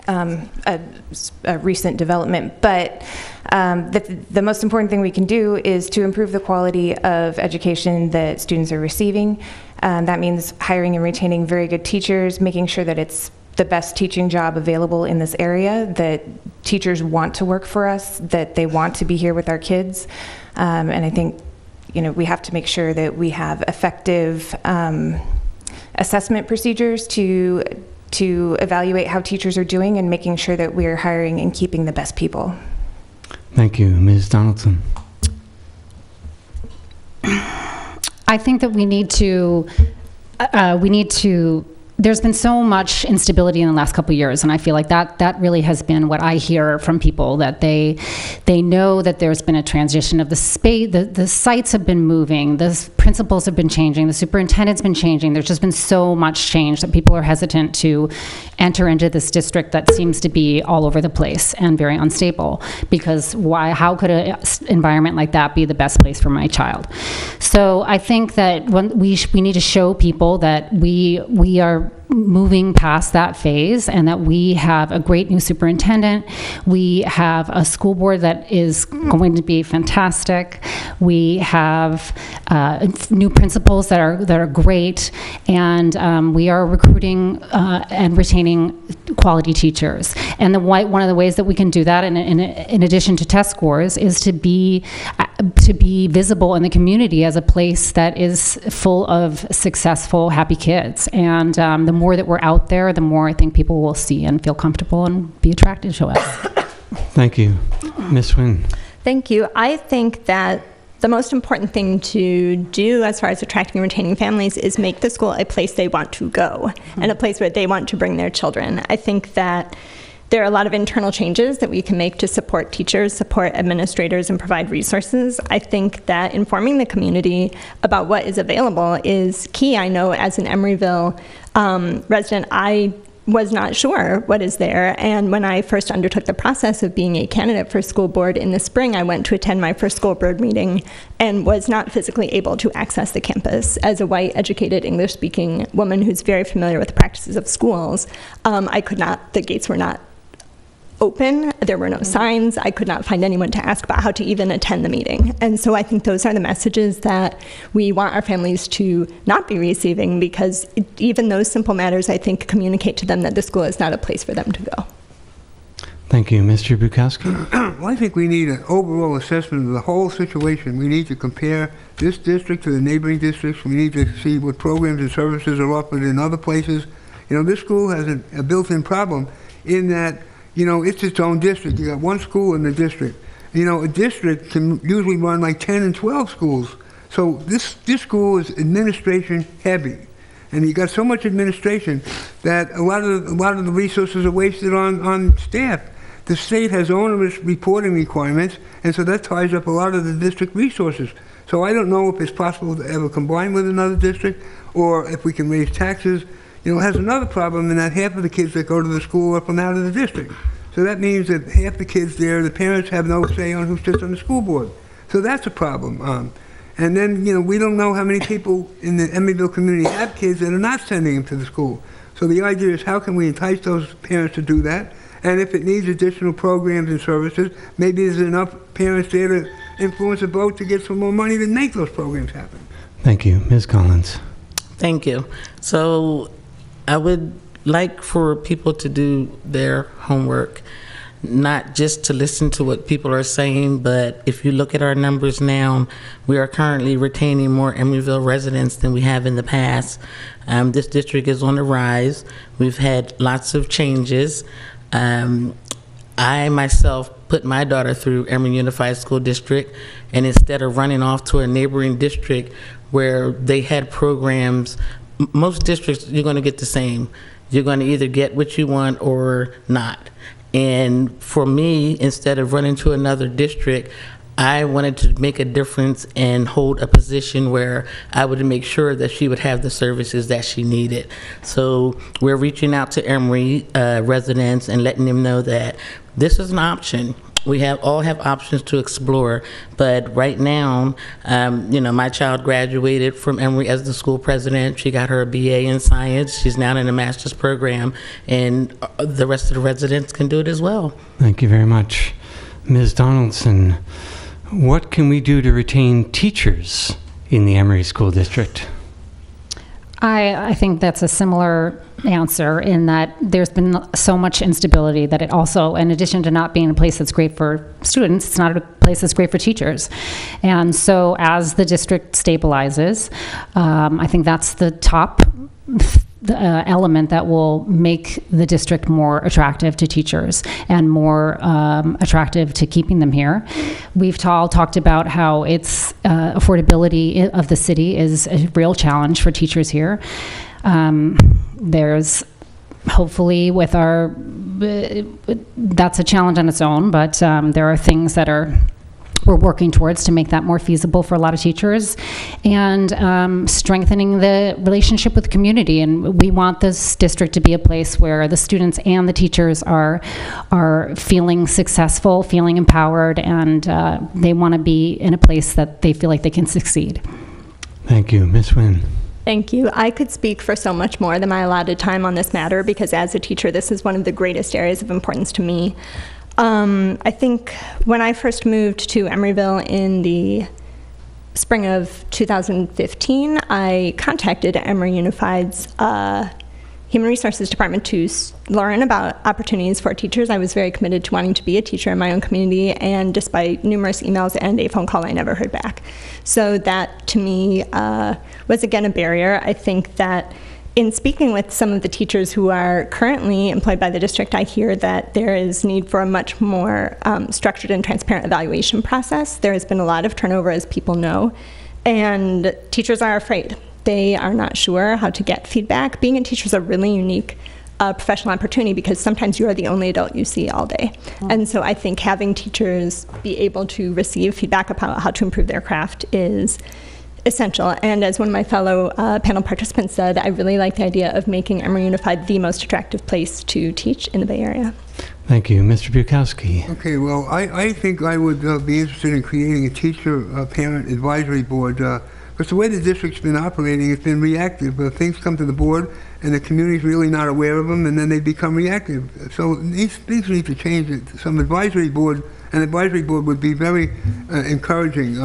Speaker 5: a recent development, but the most important thing we can do is to improve the quality of education that students are receiving. That means hiring and retaining very good teachers, making sure that it's the best teaching job available in this area, that teachers want to work for us, that they want to be here with our kids. And I think, we have to make sure that we have effective assessment procedures to evaluate how teachers are doing and making sure that we're hiring and keeping the best people.
Speaker 3: Thank you. Ms. Donaldson.
Speaker 6: I think that we need to there's been so much instability in the last couple of years, and I feel like that really has been what I hear from people, that they know that there's been a transition of the space, the sites have been moving, the principals have been changing, the superintendent's been changing. There's just been so much change that people are hesitant to enter into this district that seems to be all over the place and very unstable, because how could an environment like that be the best place for my child? So I think that we need to show people that we are moving past that phase, and that we have a great new superintendent. We have a school board that is going to be fantastic. We have new principals that are great, and we are recruiting and retaining quality teachers. And one of the ways that we can do that, in addition to test scores, is to be visible in the community as a place that is full of successful, happy kids. And the more that we're out there, the more I think people will see and feel comfortable and be attracted to us.
Speaker 3: Thank you. Ms. Wynn.
Speaker 7: Thank you. I think that the most important thing to do as far as attracting and retaining families is make the school a place they want to go and a place where they want to bring their children. I think that there are a lot of internal changes that we can make to support teachers, support administrators, and provide resources. I think that informing the community about what is available is key. I know as an Emeryville resident, I was not sure what is there. And when I first undertook the process of being a candidate for school board in the spring, I went to attend my first school board meeting and was not physically able to access the campus. As a white, educated, English-speaking woman who's very familiar with the practices of schools, I could not, the gates were not open, there were no signs, I could not find anyone to ask about how to even attend the meeting. And so I think those are the messages that we want our families to not be receiving, because even those simple matters, I think, communicate to them that the school is not a place for them to go.
Speaker 3: Thank you. Mr. Bukowski?
Speaker 8: Well, I think we need an overall assessment of the whole situation. We need to compare this district to the neighboring districts. We need to see what programs and services are offered in other places. This school has a built-in problem in that it's its own district. You got one school in the district. A district can usually run like 10 and 12 schools. So this school is administration heavy. And you got so much administration that a lot of the resources are wasted on staff. The state has onerous reporting requirements, and so that ties up a lot of the district resources. So I don't know if it's possible to ever combine with another district, or if we can raise taxes. It has another problem in that half of the kids that go to the school are from out of the district. So that means that half the kids there, the parents have no say on who sits on the school board. So that's a problem. And then, we don't know how many people in the Emeryville community have kids that are not sending them to the school. So the idea is, how can we entice those parents to do that? And if it needs additional programs and services, maybe there's enough parents there to influence a vote to get some more money to make those programs happen.
Speaker 3: Thank you. Ms. Collins.
Speaker 4: Thank you. So I would like for people to do their homework, not just to listen to what people are saying, but if you look at our numbers now, we are currently retaining more Emeryville residents than we have in the past. This district is on the rise. We've had lots of changes. I myself put my daughter through Emory Unified School District, and instead of running off to a neighboring district where they had programs, most districts you're going to get the same. You're going to either get what you want or not. And for me, instead of running to another district, I wanted to make a difference and hold a position where I would make sure that she would have the services that she needed. So we're reaching out to Emory residents and letting them know that this is an option. We all have options to explore, but right now, my child graduated from Emory as the school president. She got her BA in science. She's now in a master's program, and the rest of the residents can do it as well.
Speaker 3: Thank you very much. Ms. Donaldson, what can we do to retain teachers in the Emory School District?
Speaker 6: I think that's a similar answer in that there's been so much instability that it also, in addition to not being a place that's great for students, it's not a place that's great for teachers. And so as the district stabilizes, I think that's the top element that will make the district more attractive to teachers and more attractive to keeping them here. We've all talked about how its affordability of the city is a real challenge for teachers here. There's hopefully with our, that's a challenge on its own, but there are things that we're working towards to make that more feasible for a lot of teachers, and strengthening the relationship with the community. And we want this district to be a place where the students and the teachers are feeling successful, feeling empowered, and they want to be in a place that they feel like they can succeed.
Speaker 3: Thank you. Ms. Nguyen.
Speaker 7: Thank you. I could speak for so much more than my allotted time on this matter, because as a teacher, this is one of the greatest areas of importance to me. I think when I first moved to Emeryville in the spring of 2015, I contacted Emory Unified's Human Resources Department to learn about opportunities for teachers. I was very committed to wanting to be a teacher in my own community, and despite numerous emails and a phone call, I never heard back. So that, to me, was again a barrier. I think that in speaking with some of the teachers who are currently employed by the district, I hear that there is need for a much more structured and transparent evaluation process. There has been a lot of turnover, as people know, and teachers are afraid. They are not sure how to get feedback. Being a teacher is a really unique professional opportunity, because sometimes you are the only adult you see all day. And so I think having teachers be able to receive feedback about how to improve their craft is essential. And as one of my fellow panel participants said, I really like the idea of making Emory Unified the most attractive place to teach in the Bay Area.
Speaker 3: Thank you. Mr. Bukowski.
Speaker 8: Okay, well, I think I would be interested in creating a teacher-parent advisory board, because the way the district's been operating, it's been reactive. Things come to the board, and the community's really not aware of them, and then they become reactive. So things need to change. Some advisory board, an advisory board would be very encouraging.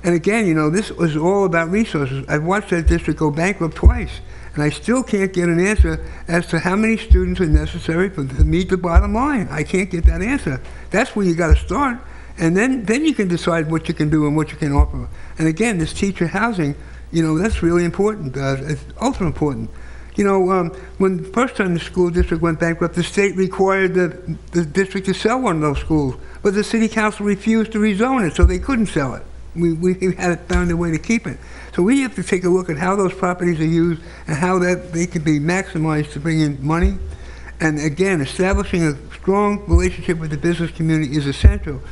Speaker 8: And again, this was all about resources. I've watched that district go bankrupt twice, and I still can't get an answer as to how many students are necessary to meet the bottom line. I can't get that answer. That's where you got to start, and then you can decide what you can do and what you can offer. And again, this teacher housing, that's really important. It's ultra important. When the first time the school district went bankrupt, the state required the district to sell one of those schools, but the city council refused to rezone it, so they couldn't sell it. We had found a way to keep it. So we have to take a look at how those properties are used and how they can be maximized to bring in money. And again, establishing a strong relationship with the business community is essential.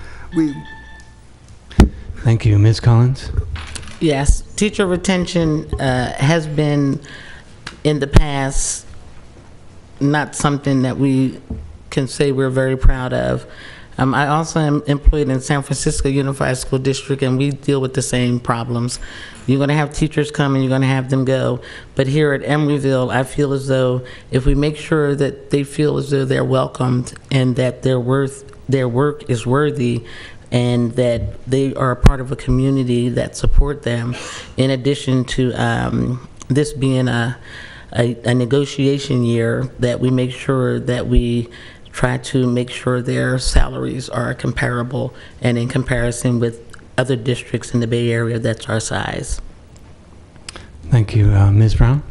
Speaker 3: Thank you. Ms. Collins?
Speaker 4: Yes, teacher retention has been, in the past, not something that we can say we're very proud of. I also am employed in San Francisco Unified School District, and we deal with the same problems. You're going to have teachers come and you're going to have them go. But here at Emeryville, I feel as though if we make sure that they feel as though they're welcomed and that their work is worthy, and that they are a part of a community that support them, in addition to this being a negotiation year, that we make sure that we try to make sure their salaries are comparable and in comparison with other districts in the Bay Area that's our size.
Speaker 3: Thank you. Ms. Brown?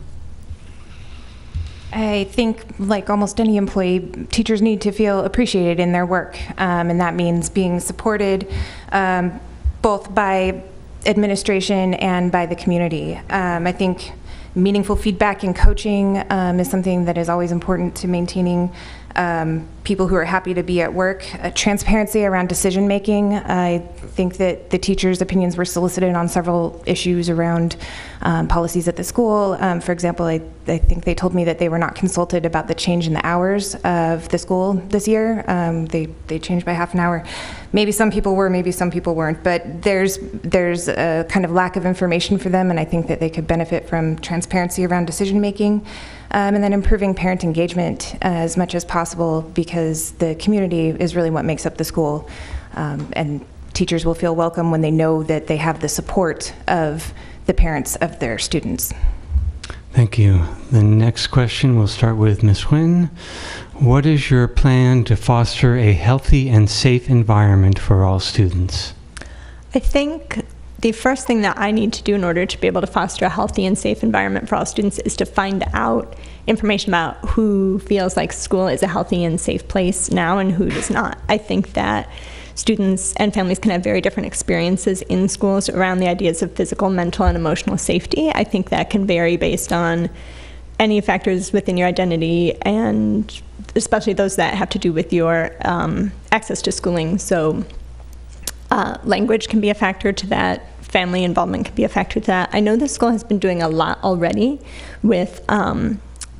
Speaker 5: I think, like almost any employee, teachers need to feel appreciated in their work, and that means being supported both by administration and by the community. I think meaningful feedback and coaching is something that is always important to maintaining people who are happy to be at work, transparency around decision making. I think that the teachers' opinions were solicited on several issues around policies at the school. For example, I think they told me that they were not consulted about the change in the hours of the school this year. They changed by half an hour. Maybe some people were, maybe some people weren't, but there's a kind of lack of information for them, and I think that they could benefit from transparency around decision making. And then improving parent engagement as much as possible, because the community is really what makes up the school. And teachers will feel welcome when they know that they have the support of the parents of their students.
Speaker 3: Thank you. The next question will start with Ms. Nguyen. What is your plan to foster a healthy and safe environment for all students?
Speaker 7: I think the first thing that I need to do in order to be able to foster a healthy and safe environment for all students is to find out information about who feels like school is a healthy and safe place now and who does not. I think that students and families can have very different experiences in schools around the ideas of physical, mental, and emotional safety. I think that can vary based on any factors within your identity, and especially those that have to do with your access to schooling. So language can be a factor to that. Family involvement can be a factor to that. I know the school has been doing a lot already with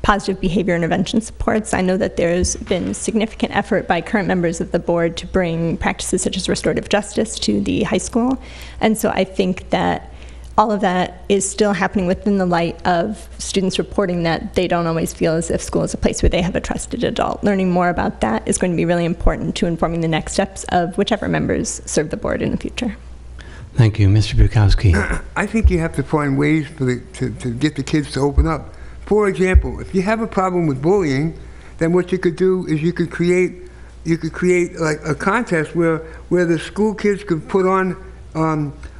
Speaker 7: positive behavior intervention supports. I know that there's been significant effort by current members of the board to bring practices such as restorative justice to the high school. And so I think that all of that is still happening within the light of students reporting that they don't always feel as if school is a place where they have a trusted adult. Learning more about that is going to be really important to informing the next steps of whichever members serve the board in the future.
Speaker 3: Thank you. Mr. Bukowski.
Speaker 8: I think you have to find ways to get the kids to open up. For example, if you have a problem with bullying, then what you could do is you could create like a contest where the school kids could put on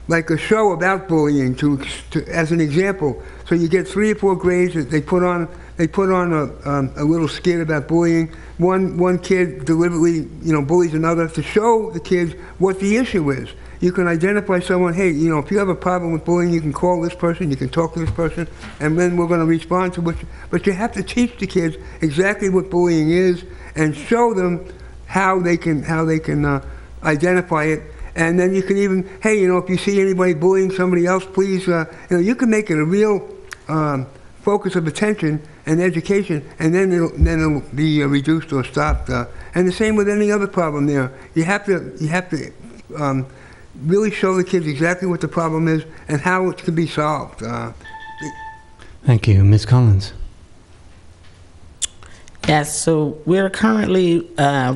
Speaker 8: like a show about bullying to as an example. So you get 3 or 4 grades that they put on a little skit about bullying. One kid deliberately bullies another to show the kids what the issue is. You can identify someone, hey, if you have a problem with bullying, you can call this person, you can talk to this person, and then we're going to respond to what. But you have to teach the kids exactly what bullying is and show them how they can identify it. And then you can even, hey, if you see anybody bullying somebody else, please, you can make it a real focus of attention and education, and then it'll be reduced or stopped. And the same with any other problem there. You have to really show the kids exactly what the problem is and how it can be solved.
Speaker 3: Thank you. Ms. Collins.
Speaker 4: Yes, so we're currently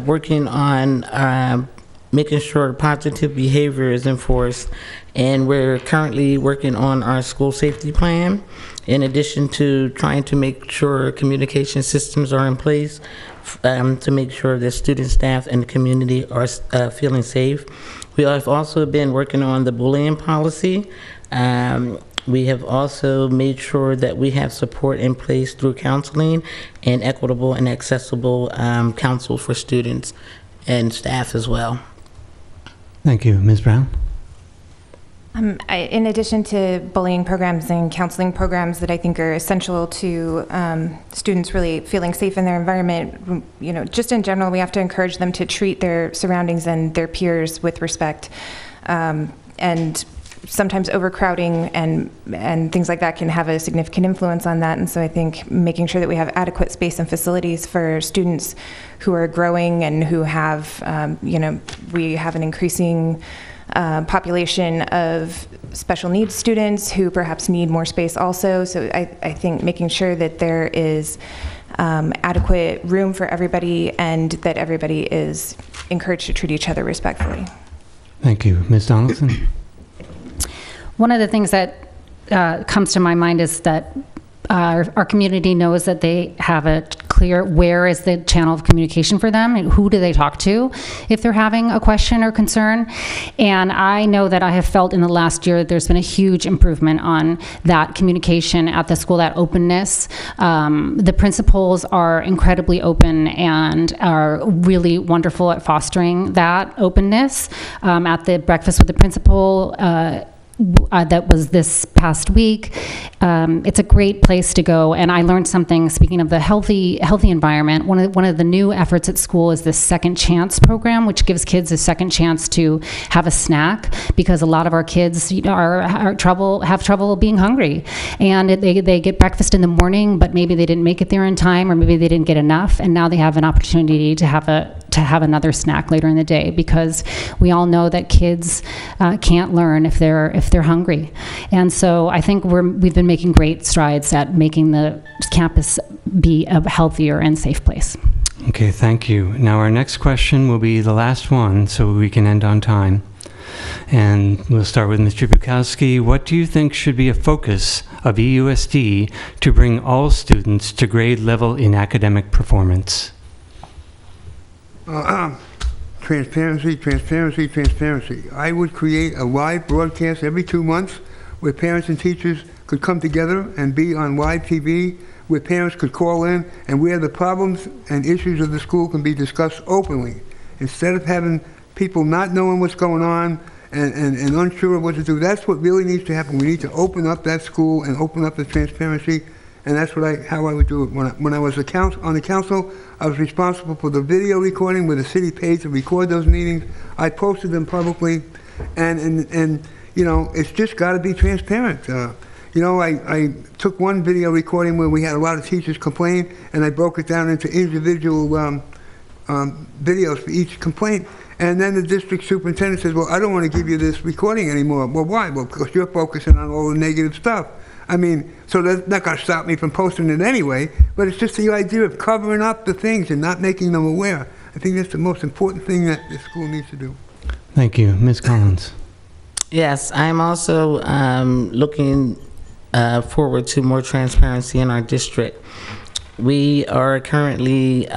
Speaker 4: working on making sure positive behavior is enforced, and we're currently working on our school safety plan, in addition to trying to make sure communication systems are in place to make sure that students, staff, and the community are feeling safe. We have also been working on the bullying policy. We have also made sure that we have support in place through counseling and equitable and accessible counsel for students and staff as well.
Speaker 3: Thank you. Ms. Brown?
Speaker 5: In addition to bullying programs and counseling programs that I think are essential to students really feeling safe in their environment, just in general, we have to encourage them to treat their surroundings and their peers with respect. And sometimes overcrowding and things like that can have a significant influence on that. And so I think making sure that we have adequate space and facilities for students who are growing and who have, we have an increasing population of special needs students who perhaps need more space also. So I think making sure that there is adequate room for everybody and that everybody is encouraged to treat each other respectfully.
Speaker 3: Thank you. Ms. Donaldson?
Speaker 6: One of the things that comes to my mind is that our community knows that they have a clear where is the channel of communication for them and who do they talk to if they're having a question or concern. And I know that I have felt in the last year that there's been a huge improvement on that communication at the school, that openness. The principals are incredibly open and are really wonderful at fostering that openness. At the breakfast with the principal that was this past week. It's a great place to go, and I learned something. Speaking of the healthy environment, one of the new efforts at school is this Second Chance program, which gives kids a second chance to have a snack, because a lot of our kids have trouble being hungry, and they get breakfast in the morning, but maybe they didn't make it there in time, or maybe they didn't get enough, and now they have an opportunity to have another snack later in the day, because we all know that kids can't learn if they're hungry. And so I think we've been making great strides at making the campus be a healthier and safe place.
Speaker 3: Okay, thank you. Now our next question will be the last one, so we can end on time. And we'll start with Mr. Bukowski. What do you think should be a focus of EUSD to bring all students to grade level in academic performance?
Speaker 8: Transparency, transparency, transparency. I would create a live broadcast every 2 months where parents and teachers could come together and be on live TV, where parents could call in, and where the problems and issues of the school can be discussed openly, instead of having people not knowing what's going on and unsure of what to do. That's what really needs to happen. We need to open up that school and open up the transparency, and that's how I would do it. When I was on the council, I was responsible for the video recording where the city paid to record those meetings. I posted them publicly, and you know, it's just got to be transparent. You know, I took one video recording where we had a lot of teachers complain, and I broke it down into individual videos for each complaint. And then the district superintendent says, well, I don't want to give you this recording anymore. Well, why? Well, because you're focusing on all the negative stuff. I mean, so that's not going to stop me from posting it anyway, but it's just the idea of covering up the things and not making them aware. I think that's the most important thing that the school needs to do.
Speaker 3: Thank you. Ms. Collins.
Speaker 4: Yes, I'm also looking forward to more transparency in our district. We are currently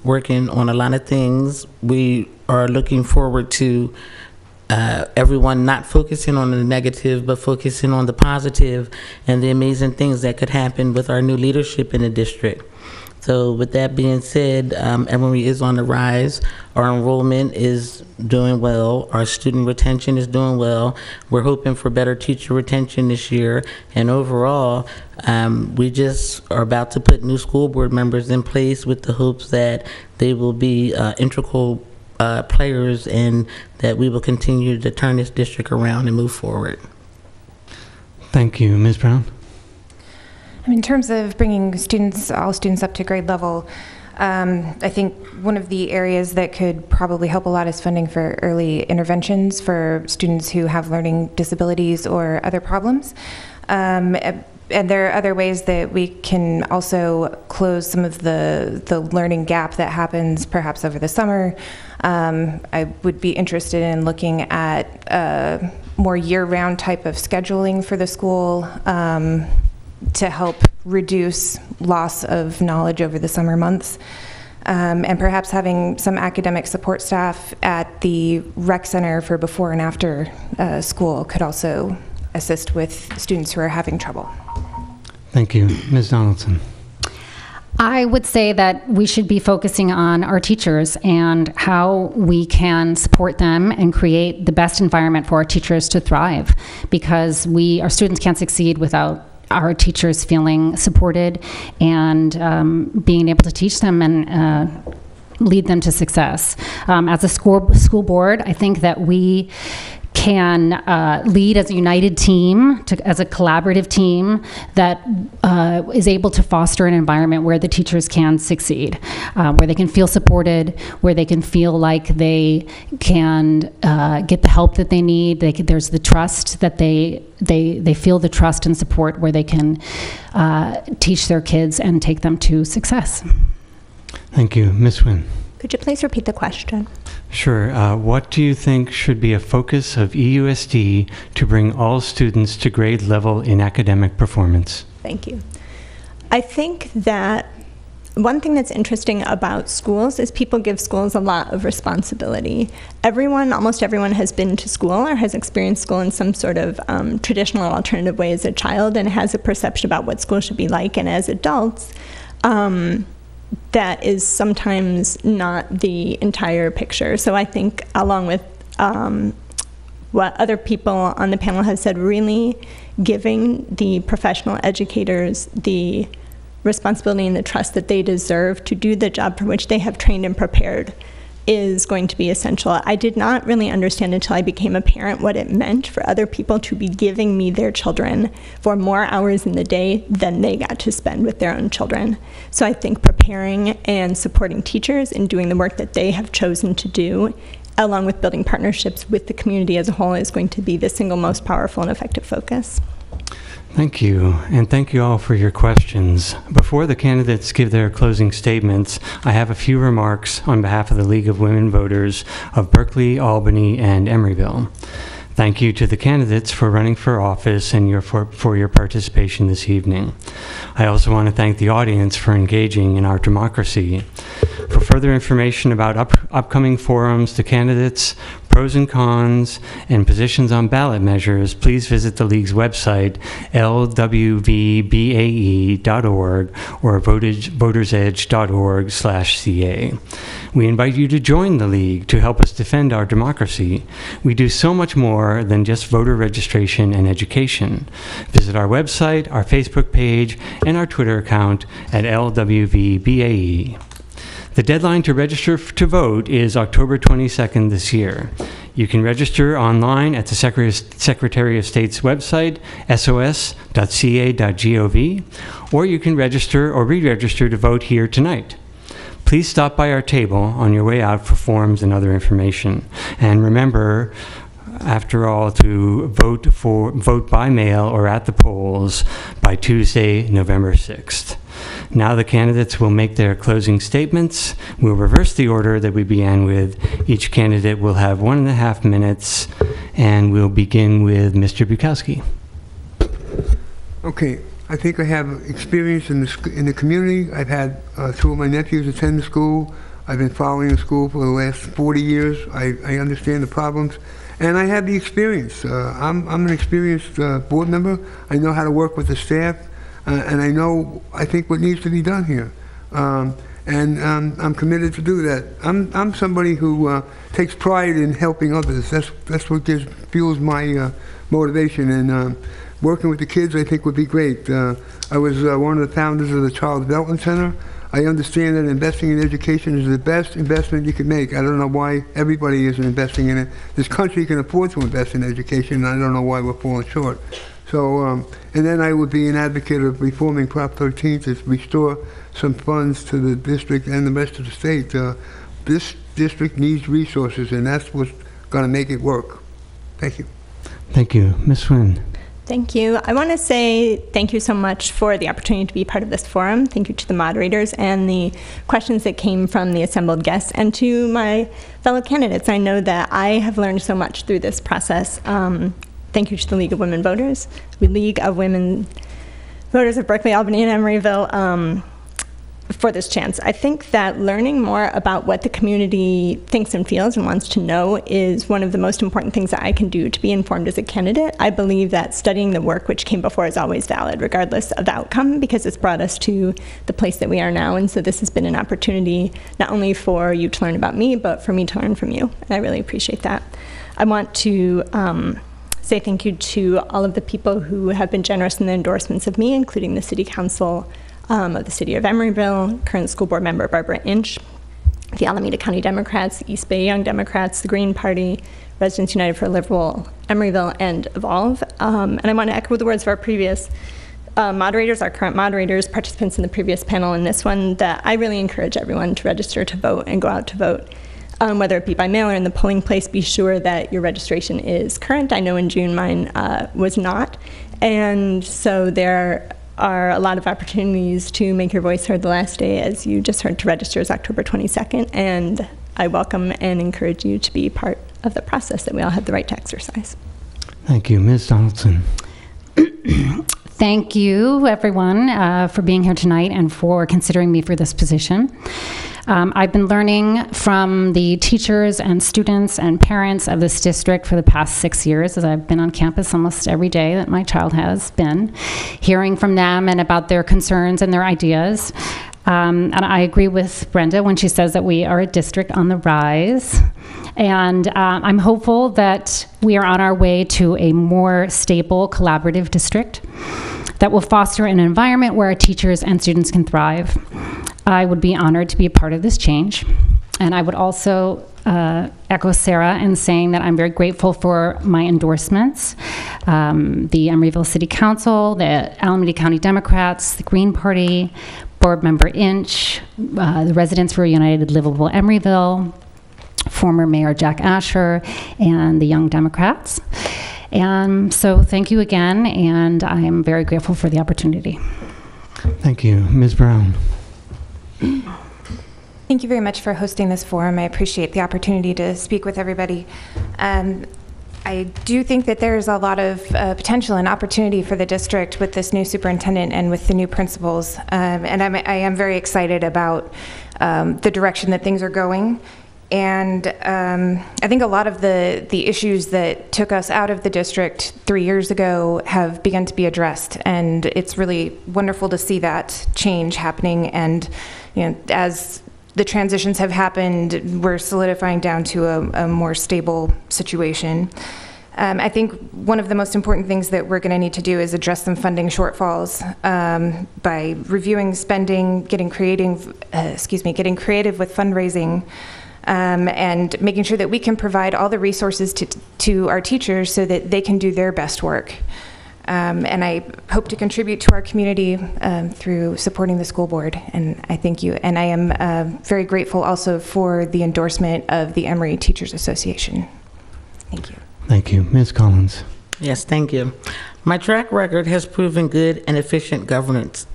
Speaker 4: working on a lot of things. We are looking forward to everyone not focusing on the negative, but focusing on the positive and the amazing things that could happen with our new leadership in the district. So with that being said, Emory is on the rise. Our enrollment is doing well. Our student retention is doing well. We're hoping for better teacher retention this year. And overall, we just are about to put new school board members in place with the hopes that they will be integral players, and that we will continue to turn this district around and move forward.
Speaker 3: Thank you. Ms. Brown?
Speaker 5: In terms of bringing all students up to grade level, I think one of the areas that could probably help a lot is funding for early interventions for students who have learning disabilities or other problems. And there are other ways that we can also close some of the learning gap that happens perhaps over the summer. I would be interested in looking at a more year-round type of scheduling for the school to help reduce loss of knowledge over the summer months. And perhaps having some academic support staff at the rec center for before and after school could also assist with students who are having trouble.
Speaker 3: Thank you. Ms. Donaldson.
Speaker 6: I would say that we should be focusing on our teachers and how we can support them and create the best environment for our teachers to thrive, because our students can't succeed without our teachers feeling supported and being able to teach them and lead them to success. As a school board, I think that we can lead as a united team, as a collaborative team that is able to foster an environment where the teachers can succeed, where they can feel supported, where they can feel like they can get the help that they need. There's the trust that they feel the trust and support where they can teach their kids and take them to success.
Speaker 3: Thank you. Ms. Wynn.
Speaker 7: Could you please repeat the question?
Speaker 3: Sure. What do you think should be a focus of EUSD to bring all students to grade level in academic performance?
Speaker 7: Thank you. I think that one thing that's interesting about schools is people give schools a lot of responsibility. Almost everyone has been to school or has experienced school in some sort of traditional or alternative way as a child and has a perception about what school should be like. And as adults, that is sometimes not the entire picture. So I think along with what other people on the panel have said, really giving the professional educators the responsibility and the trust that they deserve to do the job for which they have trained and prepared is going to be essential. I did not really understand until I became a parent what it meant for other people to be giving me their children for more hours in the day than they got to spend with their own children. So I think preparing and supporting teachers in doing the work that they have chosen to do, along with building partnerships with the community as a whole, is going to be the single most powerful and effective focus.
Speaker 3: Thank you, and thank you all for your questions. Before the candidates give their closing statements, I have a few remarks on behalf of the League of Women Voters of Berkeley, Albany, and Emeryville. Thank you to the candidates for running for office and for your participation this evening. I also want to thank the audience for engaging in our democracy. For further information about upcoming forums, the candidates, pros and cons, and positions on ballot measures, please visit the League's website, lwvbae.org or votersedge.org/ca. We invite you to join the League to help us defend our democracy. We do so much more than just voter registration and education. Visit our website, our Facebook page, and our Twitter account at LWVBAE. The deadline to register to vote is October 22nd this year. You can register online at the Secretary of State's website, sos.ca.gov, or you can register or re-register to vote here tonight. Please stop by our table on your way out for forms and other information. And remember, after all, to vote by mail or at the polls by Tuesday, November 6th. Now the candidates will make their closing statements. We'll reverse the order that we began with. Each candidate will have 1.5 minutes, and we'll begin with Mr. Bukowski.
Speaker 8: Okay, I think I have experience in the community. I've had 2 of my nephews attend the school. I've been following the school for the last 40 years. I understand the problems, and I have the experience. I'm an experienced board member. I know how to work with the staff. And I think what needs to be done here. And I'm committed to do that. I'm somebody who takes pride in helping others. That's what fuels my motivation. And working with the kids, I think, would be great. I was one of the founders of the Child Development Center. I understand that investing in education is the best investment you can make. I don't know why everybody isn't investing in it. This country can afford to invest in education, and I don't know why we're falling short. So, and then I would be an advocate of reforming Prop 13 to restore some funds to the district and the rest of the state. This district needs resources, and that's what's going to make it work. Thank you.
Speaker 3: Thank you. Ms. Nguyen.
Speaker 7: Thank you. I want to say thank you so much for the opportunity to be part of this forum. Thank you to the moderators and the questions that came from the assembled guests, and to my fellow candidates. I know that I have learned so much through this process. Thank you to the League of Women Voters, the League of Women Voters of Berkeley, Albany, and Emeryville for this chance. I think that learning more about what the community thinks and feels and wants to know is one of the most important things that I can do to be informed as a candidate. I believe that studying the work which came before is always valid, regardless of the outcome, because it's brought us to the place that we are now. And so this has been an opportunity not only for you to learn about me, but for me to learn from you. And I really appreciate that. I want to say thank you to all of the people who have been generous in the endorsements of me, including the City Council of the City of Emeryville, current school board member Barbara Inch, the Alameda County Democrats, the East Bay Young Democrats, the Green Party, Residents United for Liberal Emeryville, and Evolve. And I want to echo the words of our previous moderators, our current moderators, participants in the previous panel and this one, that I really encourage everyone to register to vote and go out to vote. Whether it be by mail or in the polling place, be sure that your registration is current. I know in June mine was not. And so there are a lot of opportunities to make your voice heard. The last day, as you just heard, to register is October 22nd. And I welcome and encourage you to be part of the process that we all have the right to exercise.
Speaker 3: Thank you. Ms. Donaldson.
Speaker 6: Thank you, everyone, for being here tonight and for considering me for this position. I've been learning from the teachers and students and parents of this district for the past 6 years, as I've been on campus almost every day that my child has been, hearing from them and about their concerns and their ideas. And I agree with Brenda when she says that we are a district on the rise. And I'm hopeful that we are on our way to a more stable, collaborative district that will foster an environment where our teachers and students can thrive. I would be honored to be a part of this change. And I would also echo Sarah in saying that I'm very grateful for my endorsements. The Emeryville City Council, the Alameda County Democrats, the Green Party, Board Member Inch, the Residents for a United Livable Emeryville, former Mayor Jack Asher, and the Young Democrats. And so thank you again, and I'm very grateful for the opportunity.
Speaker 3: Thank you. Ms. Brown.
Speaker 5: Thank you very much for hosting this forum. I appreciate the opportunity to speak with everybody. I do think that there's a lot of potential and opportunity for the district with this new superintendent and with the new principals. And I am very excited about the direction that things are going. And I think a lot of the issues that took us out of the district 3 years ago have begun to be addressed. And it's really wonderful to see that change happening. And as the transitions have happened, we're solidifying down to a more stable situation. I think one of the most important things that we're going to need to do is address some funding shortfalls by reviewing spending, getting creative with fundraising, and making sure that we can provide all the resources to our teachers so that they can do their best work. And I hope to contribute to our community through supporting the school board, and I thank you. And I am very grateful also for the endorsement of the Emory Teachers Association. Thank you.
Speaker 3: Thank you. Ms. Collins.
Speaker 4: Yes, thank you. My track record has proven good and efficient governance.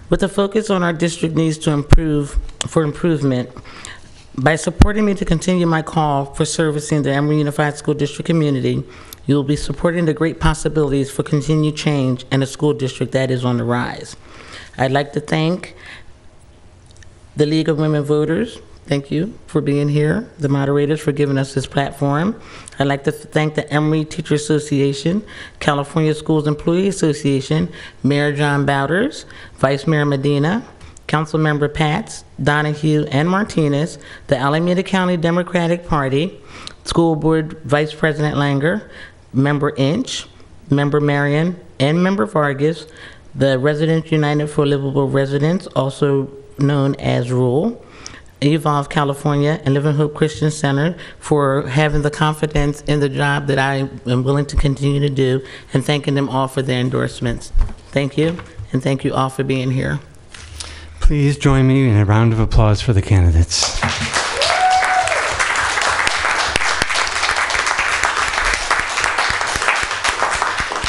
Speaker 4: With a focus on our district needs to improvement, by supporting me to continue my call for servicing the Emory Unified School District community, you will be supporting the great possibilities for continued change in a school district that is on the rise. I'd like to thank the League of Women Voters. Thank you for being here. The moderators for giving us this platform. I'd like to thank the Emory Teacher Association, California Schools Employee Association, Mayor John Bowders, Vice Mayor Medina, Councilmember Pats, Donahue, and Martinez, the Alameda County Democratic Party, School Board Vice President Langer, Member Inch, Member Marion, and Member Vargas, the Residents United for Livable Residents, also known as RULE, Evolve California, and Living Hope Christian Center for having the confidence in the job that I am willing to continue to do, and thanking them all for their endorsements. Thank you, and thank you all for being here.
Speaker 3: Please join me in a round of applause for the candidates.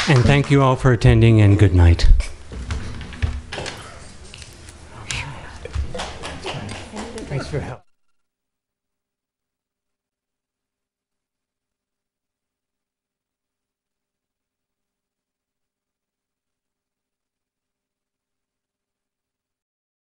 Speaker 3: And thank you all for attending, and good night. Thanks for your help.